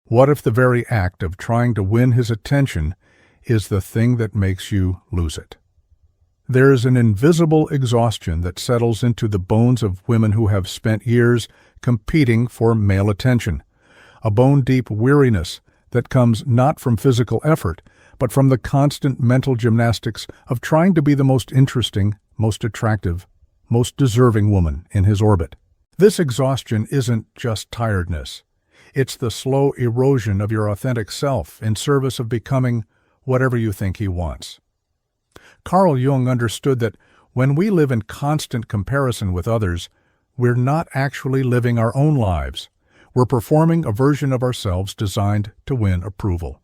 What if the very act of trying to win his attention is the thing that makes you lose it? There is an invisible exhaustion that settles into the bones of women who have spent years competing for male attention, a bone-deep weariness that comes not from physical effort, but from the constant mental gymnastics of trying to be the most interesting, most attractive, most deserving woman in his orbit. This exhaustion isn't just tiredness. It's the slow erosion of your authentic self in service of becoming whatever you think he wants. Carl Jung understood that when we live in constant comparison with others, we're not actually living our own lives. We're performing a version of ourselves designed to win approval.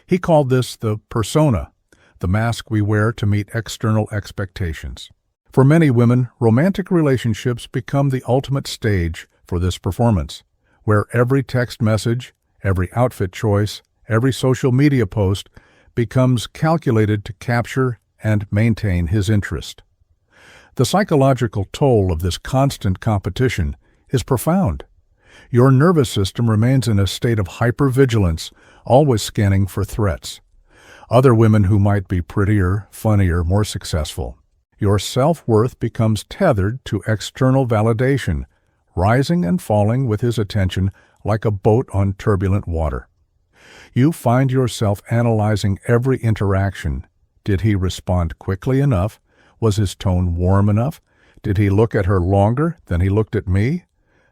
He called this the persona, the mask we wear to meet external expectations. For many women, romantic relationships become the ultimate stage for this performance, where every text message, every outfit choice, every social media post becomes calculated to capture and maintain his interest. The psychological toll of this constant competition is profound. Your nervous system remains in a state of hypervigilance, always scanning for threats. Other women who might be prettier, funnier, more successful. Your self-worth becomes tethered to external validation, rising and falling with his attention like a boat on turbulent water. You find yourself analyzing every interaction. Did he respond quickly enough? Was his tone warm enough? Did he look at her longer than he looked at me?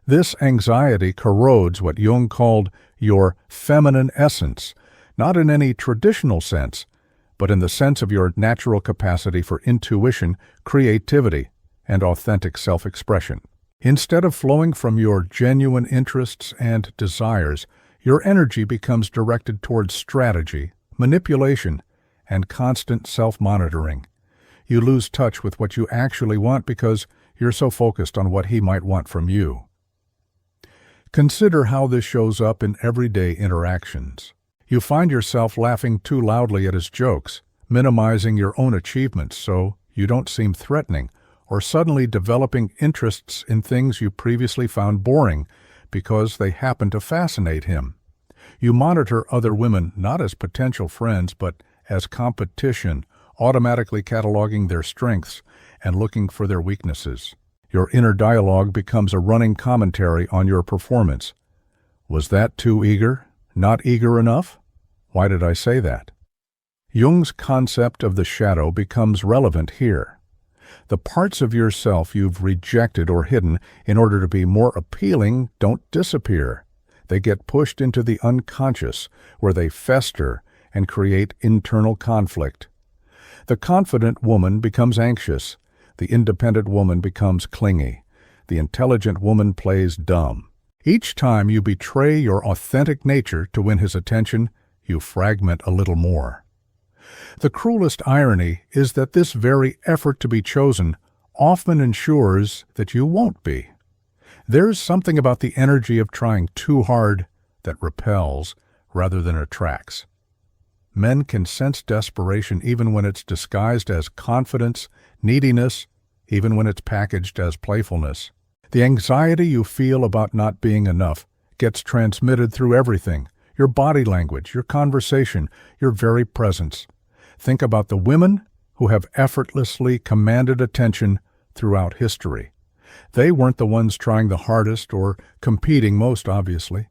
This anxiety corrodes what Jung called your feminine essence, not in any traditional sense, but in the sense of your natural capacity for intuition, creativity, and authentic self-expression. Instead of flowing from your genuine interests and desires, your energy becomes directed towards strategy, manipulation, and constant self-monitoring. You lose touch with what you actually want because you're so focused on what he might want from you. Consider how this shows up in everyday interactions. You find yourself laughing too loudly at his jokes, minimizing your own achievements so you don't seem threatening, or suddenly developing interests in things you previously found boring because they happen to fascinate him. You monitor other women not as potential friends but as competition, automatically cataloging their strengths and looking for their weaknesses. Your inner dialogue becomes a running commentary on your performance. Was that too eager? Not eager enough? Why did I say that? Jung's concept of the shadow becomes relevant here. The parts of yourself you've rejected or hidden in order to be more appealing don't disappear. They get pushed into the unconscious, where they fester and create internal conflict. The confident woman becomes anxious. The independent woman becomes clingy. The intelligent woman plays dumb. Each time you betray your authentic nature to win his attention, you fragment a little more. The cruelest irony is that this very effort to be chosen often ensures that you won't be. There's something about the energy of trying too hard that repels rather than attracts. Men can sense desperation even when it's disguised as confidence, neediness, even when it's packaged as playfulness. The anxiety you feel about not being enough gets transmitted through everything, your body language, your conversation, your very presence. Think about the women who have effortlessly commanded attention throughout history. They weren't the ones trying the hardest or competing most obviously.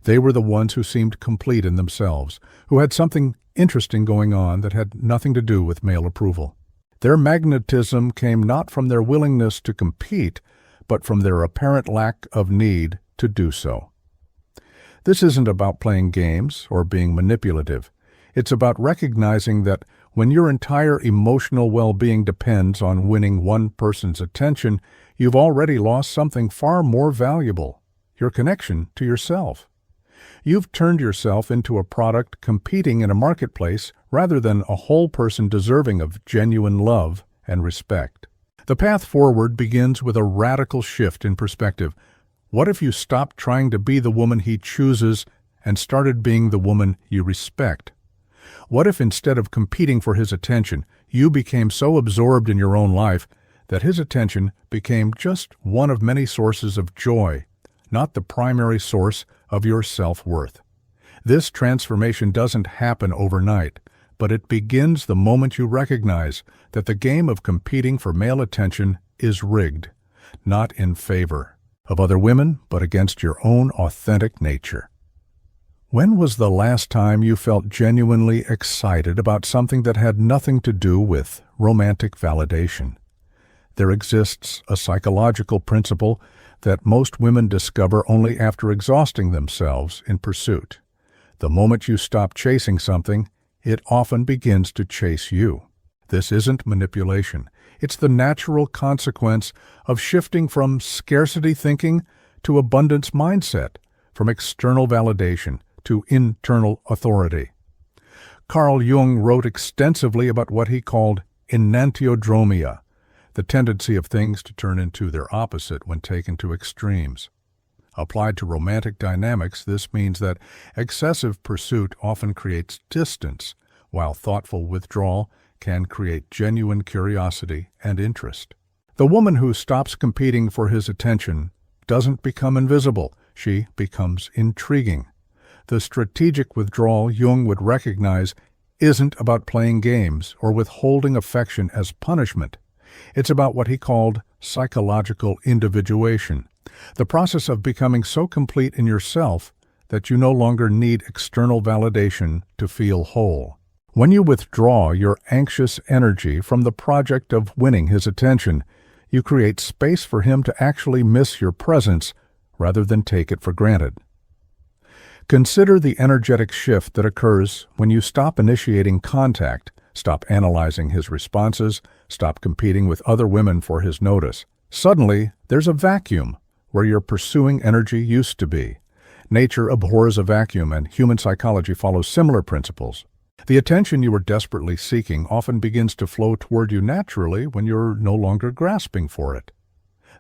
They were the ones who seemed complete in themselves, who had something interesting going on that had nothing to do with male approval. Their magnetism came not from their willingness to compete, but from their apparent lack of need to do so. This isn't about playing games or being manipulative. It's about recognizing that when your entire emotional well-being depends on winning one person's attention, you've already lost something far more valuable, your connection to yourself. You've turned yourself into a product competing in a marketplace rather than a whole person deserving of genuine love and respect. The path forward begins with a radical shift in perspective. What if you stopped trying to be the woman he chooses and started being the woman you respect? What if instead of competing for his attention, you became so absorbed in your own life that his attention became just one of many sources of joy, not the primary source of your self-worth? This transformation doesn't happen overnight, but it begins the moment you recognize that the game of competing for male attention is rigged, not in favor of other women, but against your own authentic nature. When was the last time you felt genuinely excited about something that had nothing to do with romantic validation? There exists a psychological principle that most women discover only after exhausting themselves in pursuit. The moment you stop chasing something, it often begins to chase you. This isn't manipulation. It's the natural consequence of shifting from scarcity thinking to abundance mindset, from external validation to internal authority. Carl Jung wrote extensively about what he called enantiodromia, the tendency of things to turn into their opposite when taken to extremes. Applied to romantic dynamics, this means that excessive pursuit often creates distance, while thoughtful withdrawal can create genuine curiosity and interest. The woman who stops competing for his attention doesn't become invisible, she becomes intriguing. The strategic withdrawal Jung would recognize isn't about playing games or withholding affection as punishment. It's about what he called psychological individuation, the process of becoming so complete in yourself that you no longer need external validation to feel whole. When you withdraw your anxious energy from the project of winning his attention, you create space for him to actually miss your presence rather than take it for granted. Consider the energetic shift that occurs when you stop initiating contact, stop analyzing his responses, stop competing with other women for his notice. Suddenly, there's a vacuum where your pursuing energy used to be. Nature abhors a vacuum, and human psychology follows similar principles. The attention you were desperately seeking often begins to flow toward you naturally when you're no longer grasping for it.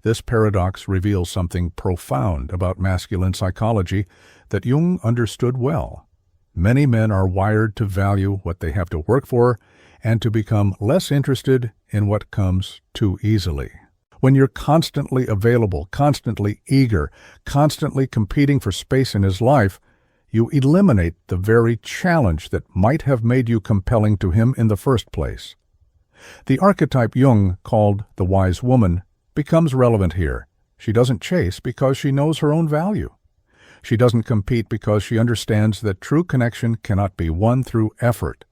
This paradox reveals something profound about masculine psychology that Jung understood well. Many men are wired to value what they have to work for and to become less interested in what comes too easily. When you're constantly available, constantly eager, constantly competing for space in his life, you eliminate the very challenge that might have made you compelling to him in the first place. The archetype Jung called the wise woman becomes relevant here. She doesn't chase because she knows her own value. She doesn't compete because she understands that true connection cannot be won through effort.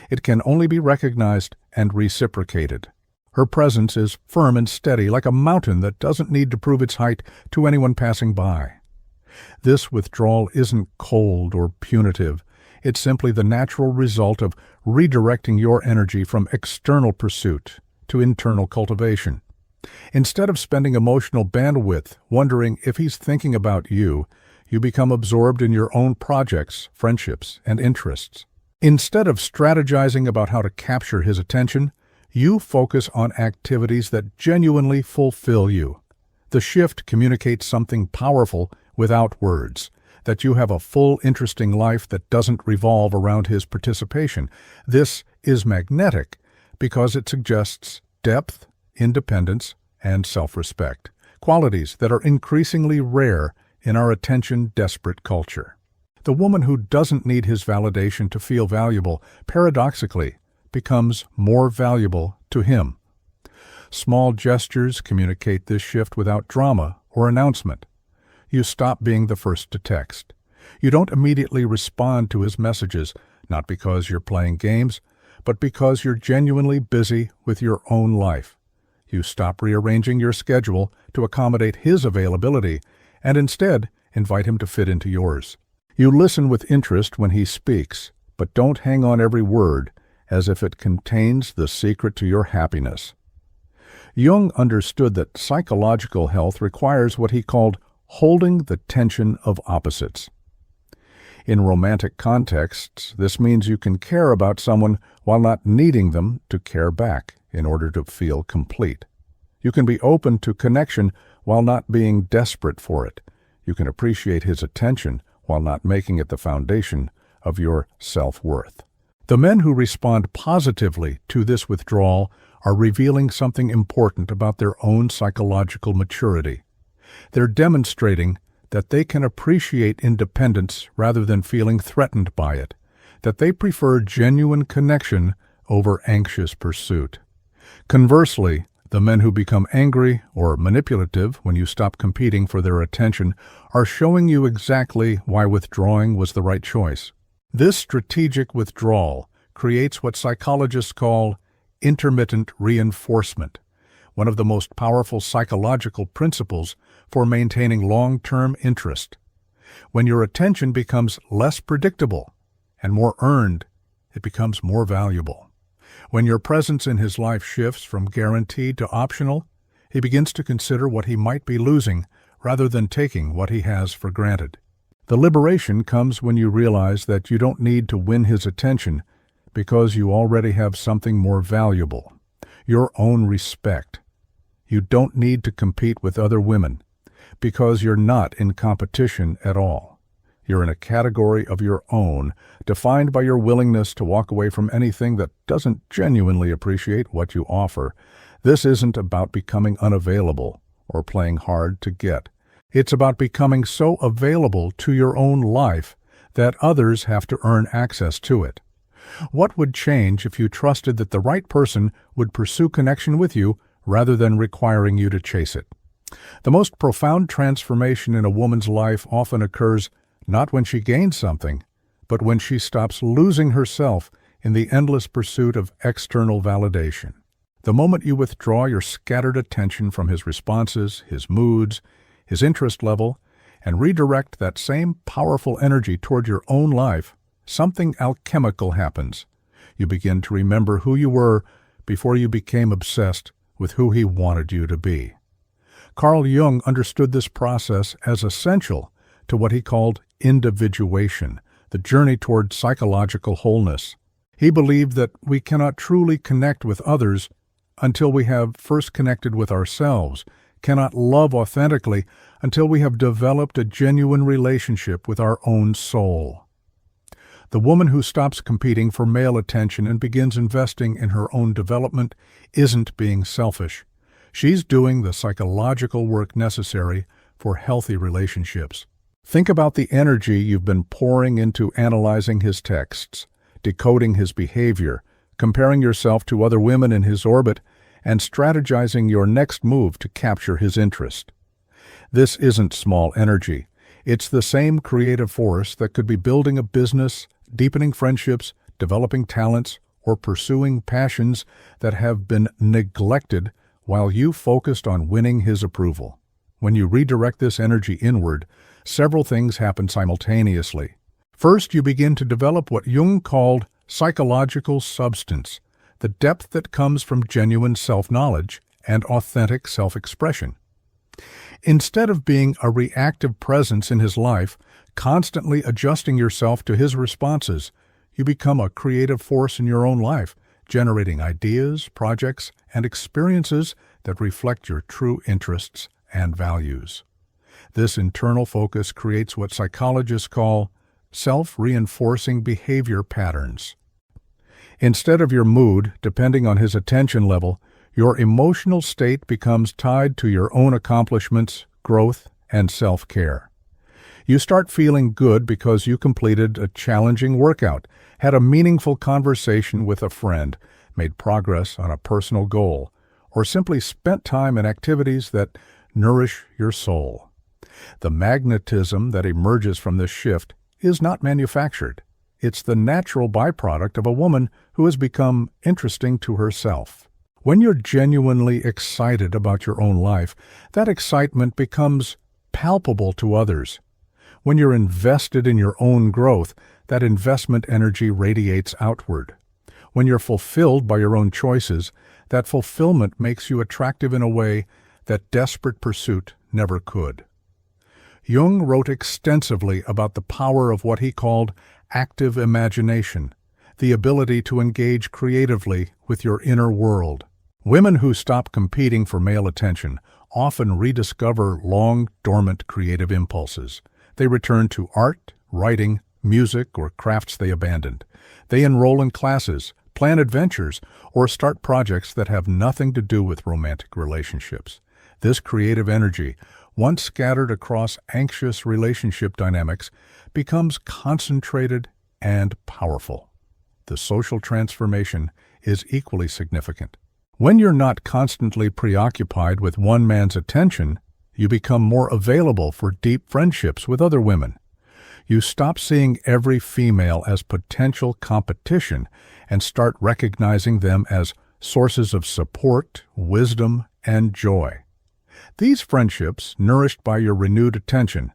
It can only be recognized and reciprocated. Her presence is firm and steady, like a mountain that doesn't need to prove its height to anyone passing by. This withdrawal isn't cold or punitive. It's simply the natural result of redirecting your energy from external pursuit to internal cultivation. Instead of spending emotional bandwidth wondering if he's thinking about you, you become absorbed in your own projects, friendships, and interests. Instead of strategizing about how to capture his attention, you focus on activities that genuinely fulfill you. The shift communicates something powerful without words, that you have a full, interesting life that doesn't revolve around his participation. This is magnetic because it suggests depth, independence, and self-respect, qualities that are increasingly rare in our attention-desperate culture. The woman who doesn't need his validation to feel valuable, paradoxically, becomes more valuable to him. Small gestures communicate this shift without drama or announcement. You stop being the first to text. You don't immediately respond to his messages, not because you're playing games, but because you're genuinely busy with your own life. You stop rearranging your schedule to accommodate his availability and instead invite him to fit into yours. You listen with interest when he speaks, but don't hang on every word as if it contains the secret to your happiness. Jung understood that psychological health requires what he called holding the tension of opposites. In romantic contexts, this means you can care about someone while not needing them to care back in order to feel complete. You can be open to connection while not being desperate for it. You can appreciate his attention while not making it the foundation of your self-worth. The men who respond positively to this withdrawal are revealing something important about their own psychological maturity. They're demonstrating that they can appreciate independence rather than feeling threatened by it, that they prefer genuine connection over anxious pursuit. Conversely, the men who become angry or manipulative when you stop competing for their attention are showing you exactly why withdrawing was the right choice. This strategic withdrawal creates what psychologists call intermittent reinforcement, one of the most powerful psychological principles for maintaining long-term interest. When your attention becomes less predictable and more earned, it becomes more valuable. When your presence in his life shifts from guaranteed to optional, he begins to consider what he might be losing rather than taking what he has for granted. The liberation comes when you realize that you don't need to win his attention because you already have something more valuable, your own respect. You don't need to compete with other women because you're not in competition at all. You're in a category of your own, defined by your willingness to walk away from anything that doesn't genuinely appreciate what you offer. This isn't about becoming unavailable or playing hard to get. It's about becoming so available to your own life that others have to earn access to it. What would change if you trusted that the right person would pursue connection with you rather than requiring you to chase it? The most profound transformation in a woman's life often occurs not when she gains something, but when she stops losing herself in the endless pursuit of external validation. The moment you withdraw your scattered attention from his responses, his moods, his interest level, and redirect that same powerful energy toward your own life, something alchemical happens. You begin to remember who you were before you became obsessed with who he wanted you to be. Carl Jung understood this process as essential to what he called individuation, the journey toward psychological wholeness. He believed that we cannot truly connect with others until we have first connected with ourselves, cannot love authentically until we have developed a genuine relationship with our own soul. The woman who stops competing for male attention and begins investing in her own development isn't being selfish. She's doing the psychological work necessary for healthy relationships. Think about the energy you've been pouring into analyzing his texts, decoding his behavior, comparing yourself to other women in his orbit, and strategizing your next move to capture his interest. This isn't small energy. It's the same creative force that could be building a business, deepening friendships, developing talents, or pursuing passions that have been neglected while you focused on winning his approval. When you redirect this energy inward, several things happen simultaneously. First, you begin to develop what Jung called psychological substance, the depth that comes from genuine self-knowledge and authentic self-expression. Instead of being a reactive presence in his life, constantly adjusting yourself to his responses, you become a creative force in your own life, generating ideas, projects, and experiences that reflect your true interests and values. This internal focus creates what psychologists call self-reinforcing behavior patterns. Instead of your mood depending on his attention level, your emotional state becomes tied to your own accomplishments, growth, and self-care. You start feeling good because you completed a challenging workout, had a meaningful conversation with a friend, made progress on a personal goal, or simply spent time in activities that nourish your soul. The magnetism that emerges from this shift is not manufactured. It's the natural byproduct of a woman who has become interesting to herself. When you're genuinely excited about your own life, that excitement becomes palpable to others. When you're invested in your own growth, that investment energy radiates outward. When you're fulfilled by your own choices, that fulfillment makes you attractive in a way that desperate pursuit never could. Jung wrote extensively about the power of what he called active imagination, the ability to engage creatively with your inner world. Women who stop competing for male attention often rediscover long-dormant creative impulses. They return to art, writing, music, or crafts they abandoned. They enroll in classes, plan adventures, or start projects that have nothing to do with romantic relationships. This creative energy, once scattered across anxious relationship dynamics, becomes concentrated and powerful. The social transformation is equally significant. When you're not constantly preoccupied with one man's attention, you become more available for deep friendships with other women. You stop seeing every female as potential competition and start recognizing them as sources of support, wisdom, and joy. These friendships, nourished by your renewed attention,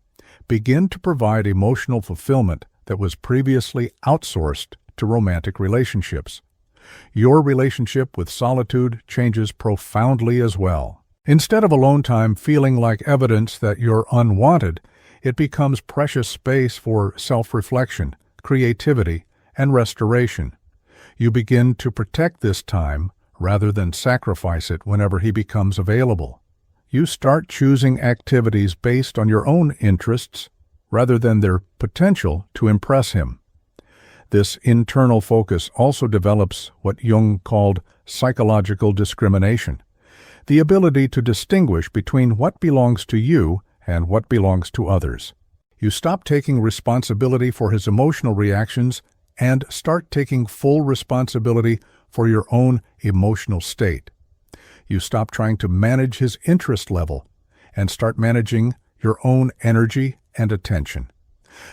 begin to provide emotional fulfillment that was previously outsourced to romantic relationships. Your relationship with solitude changes profoundly as well. Instead of alone time feeling like evidence that you're unwanted, it becomes precious space for self-reflection, creativity, and restoration. You begin to protect this time rather than sacrifice it whenever he becomes available. You start choosing activities based on your own interests rather than their potential to impress him. This internal focus also develops what Jung called psychological discrimination, the ability to distinguish between what belongs to you and what belongs to others. You stop taking responsibility for his emotional reactions and start taking full responsibility for your own emotional state. You stop trying to manage his interest level and start managing your own energy and attention.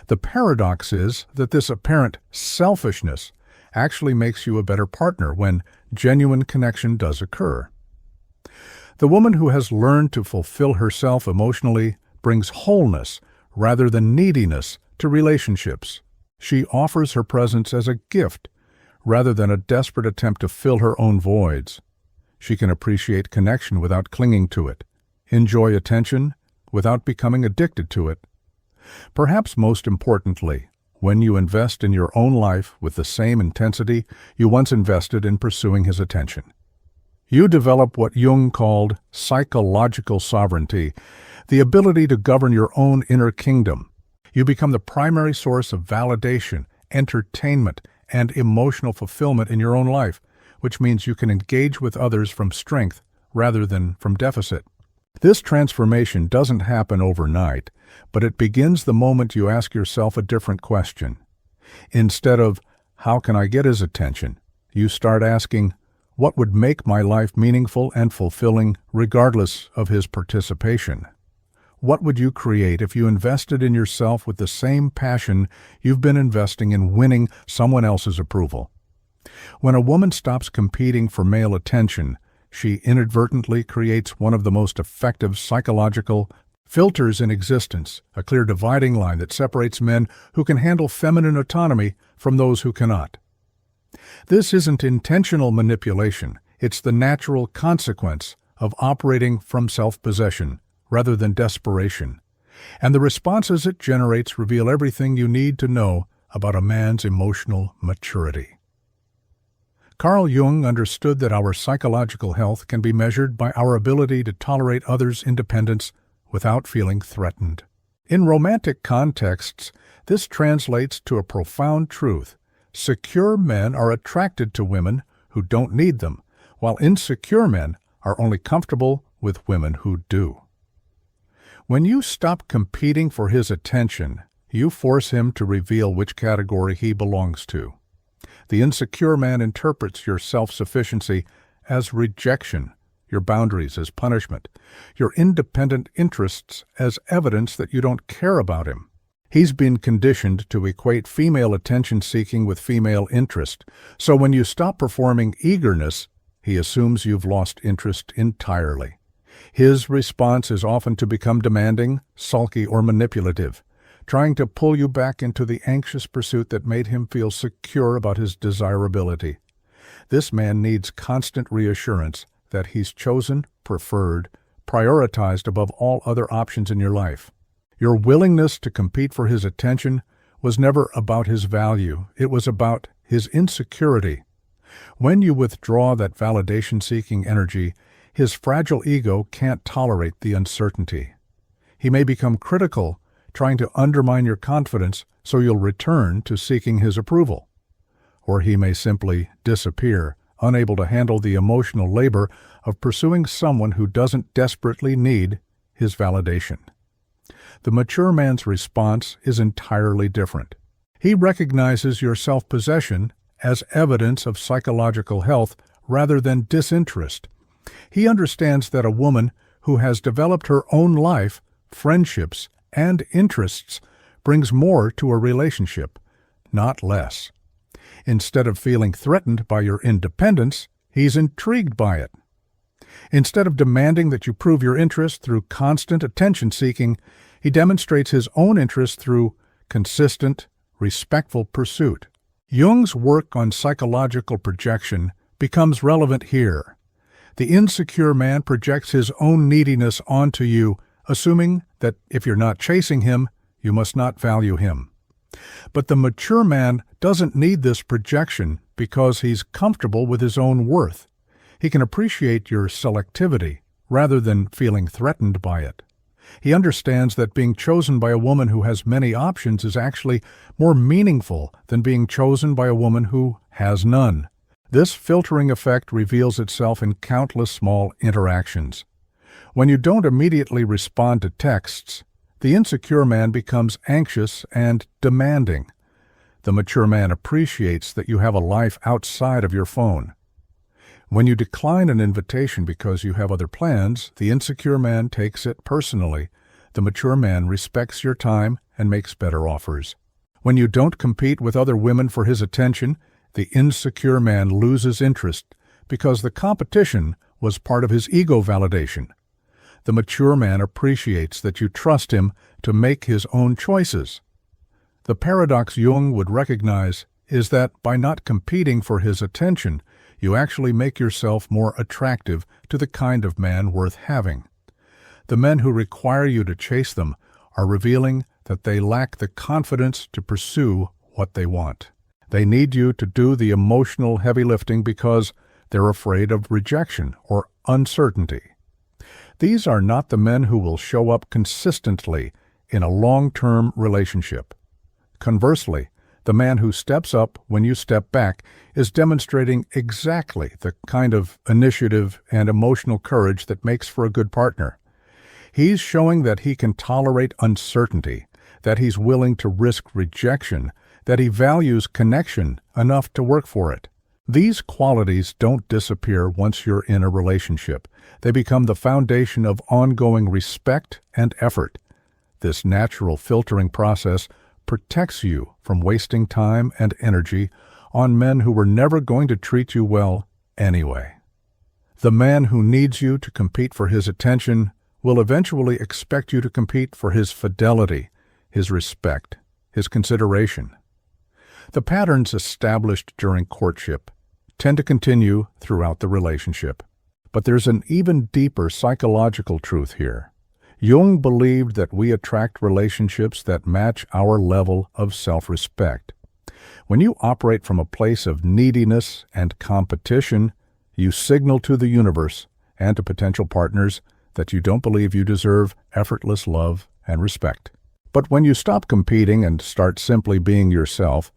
The paradox is that this apparent selfishness actually makes you a better partner when genuine connection does occur. The woman who has learned to fulfill herself emotionally brings wholeness rather than neediness to relationships. She offers her presence as a gift rather than a desperate attempt to fill her own voids. She can appreciate connection without clinging to it, enjoy attention without becoming addicted to it. Perhaps most importantly, when you invest in your own life with the same intensity you once invested in pursuing his attention, you develop what Jung called psychological sovereignty, the ability to govern your own inner kingdom. You become the primary source of validation, entertainment, and emotional fulfillment in your own life, which means you can engage with others from strength rather than from deficit. This transformation doesn't happen overnight, but it begins the moment you ask yourself a different question. Instead of, "How can I get his attention?" you start asking, "What would make my life meaningful and fulfilling regardless of his participation?" What would you create if you invested in yourself with the same passion you've been investing in winning someone else's approval? When a woman stops competing for male attention, she inadvertently creates one of the most effective psychological filters in existence, a clear dividing line that separates men who can handle feminine autonomy from those who cannot. This isn't intentional manipulation, it's the natural consequence of operating from self-possession rather than desperation, and the responses it generates reveal everything you need to know about a man's emotional maturity. Carl Jung understood that our psychological health can be measured by our ability to tolerate others' independence without feeling threatened. In romantic contexts, this translates to a profound truth. Secure men are attracted to women who don't need them, while insecure men are only comfortable with women who do. When you stop competing for his attention, you force him to reveal which category he belongs to. The insecure man interprets your self-sufficiency as rejection, your boundaries as punishment, your independent interests as evidence that you don't care about him. He's been conditioned to equate female attention-seeking with female interest, so when you stop performing eagerness, he assumes you've lost interest entirely. His response is often to become demanding, sulky, or manipulative, trying to pull you back into the anxious pursuit that made him feel secure about his desirability. This man needs constant reassurance that he's chosen, preferred, prioritized above all other options in your life. Your willingness to compete for his attention was never about his value, it was about his insecurity. When you withdraw that validation-seeking energy, his fragile ego can't tolerate the uncertainty. He may become critical, trying to undermine your confidence so you'll return to seeking his approval. Or he may simply disappear, unable to handle the emotional labor of pursuing someone who doesn't desperately need his validation. The mature man's response is entirely different. He recognizes your self-possession as evidence of psychological health rather than disinterest. He understands that a woman who has developed her own life, friendships, and interests brings more to a relationship, not less. Instead of feeling threatened by your independence, he's intrigued by it. Instead of demanding that you prove your interest through constant attention-seeking, he demonstrates his own interest through consistent, respectful pursuit. Jung's work on psychological projection becomes relevant here. The insecure man projects his own neediness onto you, assuming that if you're not chasing him, you must not value him. But the mature man doesn't need this projection because he's comfortable with his own worth. He can appreciate your selectivity rather than feeling threatened by it. He understands that being chosen by a woman who has many options is actually more meaningful than being chosen by a woman who has none. This filtering effect reveals itself in countless small interactions. When you don't immediately respond to texts, the insecure man becomes anxious and demanding. The mature man appreciates that you have a life outside of your phone. When you decline an invitation because you have other plans, the insecure man takes it personally. The mature man respects your time and makes better offers. When you don't compete with other women for his attention, the insecure man loses interest because the competition was part of his ego validation. The mature man appreciates that you trust him to make his own choices. The paradox Jung would recognize is that by not competing for his attention, you actually make yourself more attractive to the kind of man worth having. The men who require you to chase them are revealing that they lack the confidence to pursue what they want. They need you to do the emotional heavy lifting because they're afraid of rejection or uncertainty. These are not the men who will show up consistently in a long-term relationship. Conversely, the man who steps up when you step back is demonstrating exactly the kind of initiative and emotional courage that makes for a good partner. He's showing that he can tolerate uncertainty, that he's willing to risk rejection, that he values connection enough to work for it. These qualities don't disappear once you're in a relationship. They become the foundation of ongoing respect and effort. This natural filtering process protects you from wasting time and energy on men who were never going to treat you well anyway. The man who needs you to compete for his attention will eventually expect you to compete for his fidelity, his respect, his consideration. The patterns established during courtship tend to continue throughout the relationship. But there's an even deeper psychological truth here. Jung believed that we attract relationships that match our level of self-respect. When you operate from a place of neediness and competition, you signal to the universe and to potential partners that you don't believe you deserve effortless love and respect. But when you stop competing and start simply being yourself,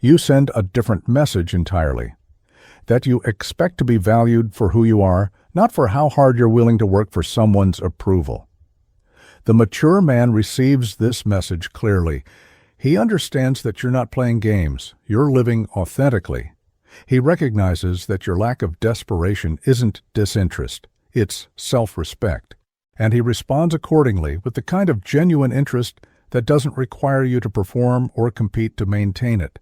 you send a different message entirely. That you expect to be valued for who you are, not for how hard you're willing to work for someone's approval. The mature man receives this message clearly. He understands that you're not playing games, you're living authentically. He recognizes that your lack of desperation isn't disinterest, it's self-respect. And he responds accordingly with the kind of genuine interest that doesn't require you to perform or compete to maintain it.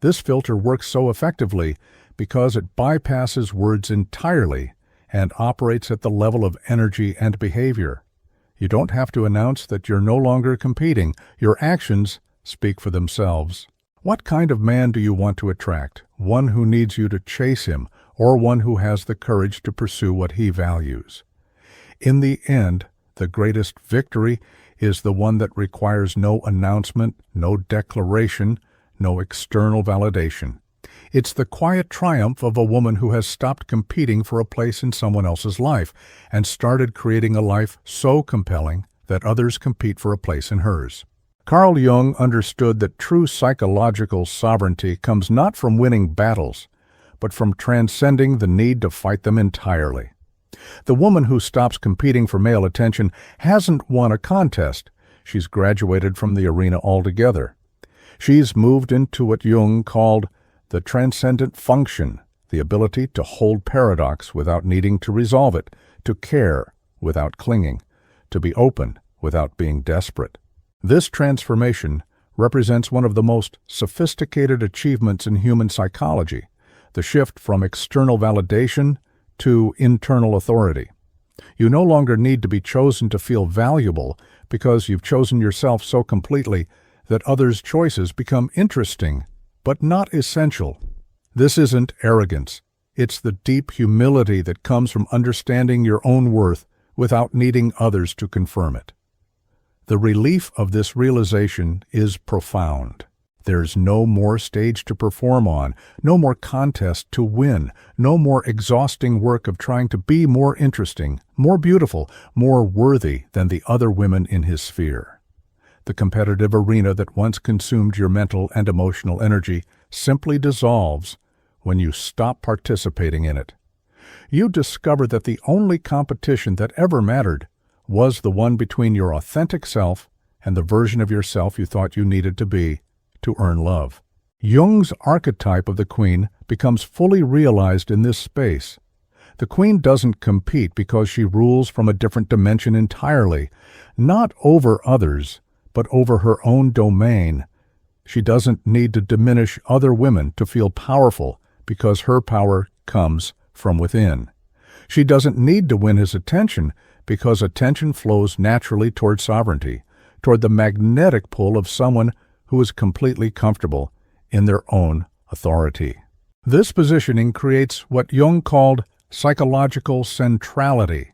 This filter works so effectively because it bypasses words entirely and operates at the level of energy and behavior. You don't have to announce that you're no longer competing. Your actions speak for themselves. What kind of man do you want to attract? One who needs you to chase him, or one who has the courage to pursue what he values? In the end, the greatest victory is the one that requires no announcement, no declaration, no external validation. It's the quiet triumph of a woman who has stopped competing for a place in someone else's life and started creating a life so compelling that others compete for a place in hers. Carl Jung understood that true psychological sovereignty comes not from winning battles, but from transcending the need to fight them entirely. The woman who stops competing for male attention hasn't won a contest. She's graduated from the arena altogether. She's moved into what Jung called the transcendent function, the ability to hold paradox without needing to resolve it, to care without clinging, to be open without being desperate. This transformation represents one of the most sophisticated achievements in human psychology, the shift from external validation to internal authority. You no longer need to be chosen to feel valuable because you've chosen yourself so completely that others' choices become interesting, but not essential. This isn't arrogance. It's the deep humility that comes from understanding your own worth without needing others to confirm it. The relief of this realization is profound. There's no more stage to perform on, no more contest to win, no more exhausting work of trying to be more interesting, more beautiful, more worthy than the other women in his sphere. The competitive arena that once consumed your mental and emotional energy simply dissolves when you stop participating in it. You discover that the only competition that ever mattered was the one between your authentic self and the version of yourself you thought you needed to be to earn love. Jung's archetype of the queen becomes fully realized in this space. The queen doesn't compete because she rules from a different dimension entirely, not over others, but over her own domain. She doesn't need to diminish other women to feel powerful because her power comes from within. She doesn't need to win his attention because attention flows naturally toward sovereignty, toward the magnetic pull of someone who is completely comfortable in their own authority. This positioning creates what Jung called psychological centrality.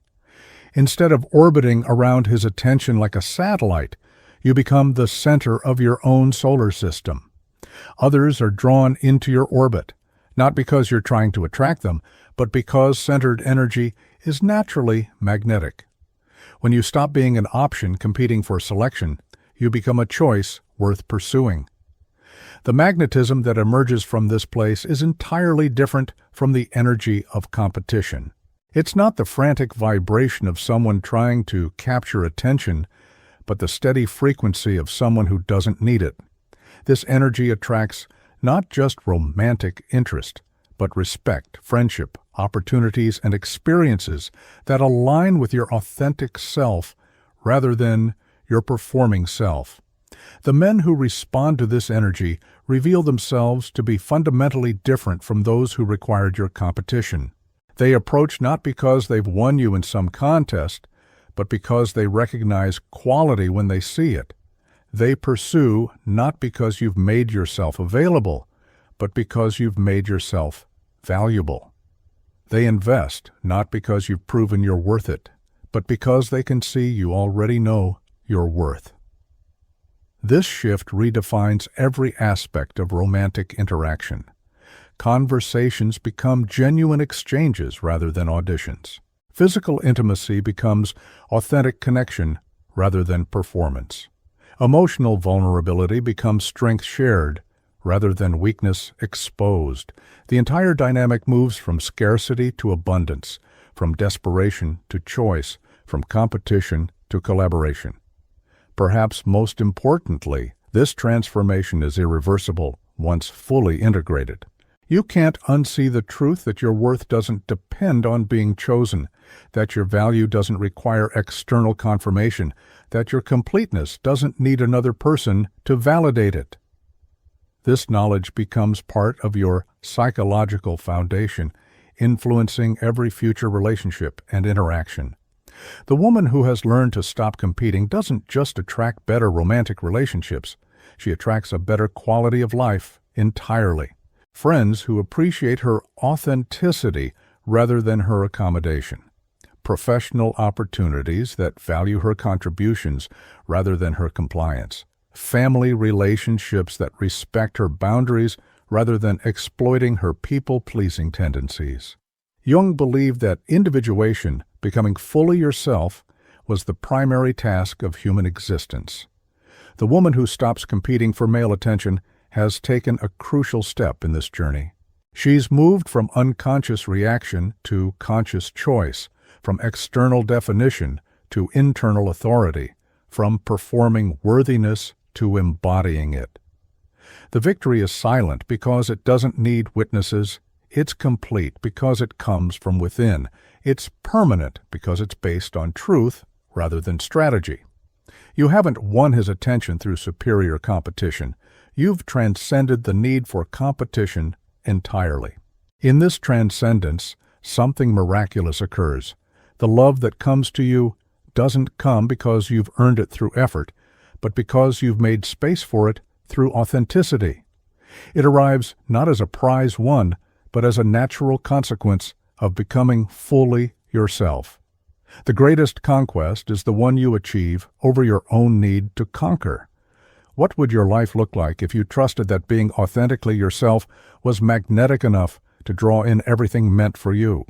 Instead of orbiting around his attention like a satellite, you become the center of your own solar system. Others are drawn into your orbit, not because you're trying to attract them, but because centered energy is naturally magnetic. When you stop being an option competing for selection, you become a choice worth pursuing. The magnetism that emerges from this place is entirely different from the energy of competition. It's not the frantic vibration of someone trying to capture attention, but the steady frequency of someone who doesn't need it. This energy attracts not just romantic interest, but respect, friendship, opportunities, and experiences that align with your authentic self rather than your performing self. The men who respond to this energy reveal themselves to be fundamentally different from those who required your competition. They approach not because they've won you in some contest, but because they recognize quality when they see it. They pursue not because you've made yourself available, but because you've made yourself valuable. They invest not because you've proven you're worth it, but because they can see you already know your worth. This shift redefines every aspect of romantic interaction. Conversations become genuine exchanges rather than auditions. Physical intimacy becomes authentic connection rather than performance. Emotional vulnerability becomes strength shared rather than weakness exposed. The entire dynamic moves from scarcity to abundance, from desperation to choice, from competition to collaboration. Perhaps most importantly, this transformation is irreversible once fully integrated. You can't unsee the truth that your worth doesn't depend on being chosen, that your value doesn't require external confirmation, that your completeness doesn't need another person to validate it. This knowledge becomes part of your psychological foundation, influencing every future relationship and interaction. The woman who has learned to stop competing doesn't just attract better romantic relationships, she attracts a better quality of life entirely. Friends who appreciate her authenticity rather than her accommodation. Professional opportunities that value her contributions rather than her compliance. Family relationships that respect her boundaries rather than exploiting her people-pleasing tendencies. Jung believed that individuation, becoming fully yourself, was the primary task of human existence. The woman who stops competing for male attention has taken a crucial step in this journey. She's moved from unconscious reaction to conscious choice, from external definition to internal authority, from performing worthiness to embodying it. The victory is silent because it doesn't need witnesses. It's complete because it comes from within. It's permanent because it's based on truth rather than strategy. You haven't won his attention through superior competition. You've transcended the need for competition entirely. In this transcendence, something miraculous occurs. The love that comes to you doesn't come because you've earned it through effort, but because you've made space for it through authenticity. It arrives not as a prize won, but as a natural consequence of becoming fully yourself. The greatest conquest is the one you achieve over your own need to conquer. What would your life look like if you trusted that being authentically yourself was magnetic enough to draw in everything meant for you?